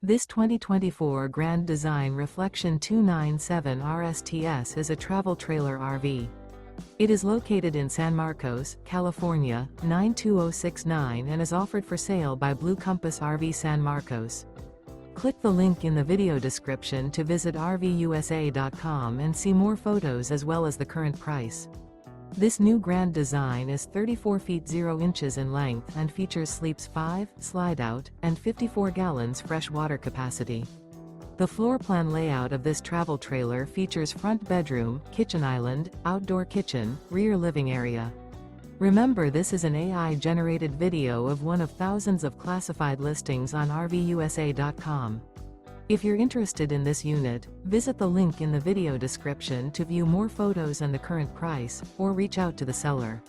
This 2024 Grand Design Reflection 297 RSTS is a travel trailer RV. It is located in San Marcos, California, 92069 and is offered for sale by Blue Compass RV San Marcos. Click the link in the video description to visit RVUSA.com and see more photos as well as the current price. This new Grand Design is 34 feet 0 inches in length and features sleeps 5, slide-out, and 54 gallons fresh water capacity. The floor plan layout of this travel trailer features front bedroom, kitchen island, outdoor kitchen, rear living area. Remember, this is an AI-generated video of one of thousands of classified listings on RVUSA.com. If you're interested in this unit, visit the link in the video description to view more photos and the current price, or reach out to the seller.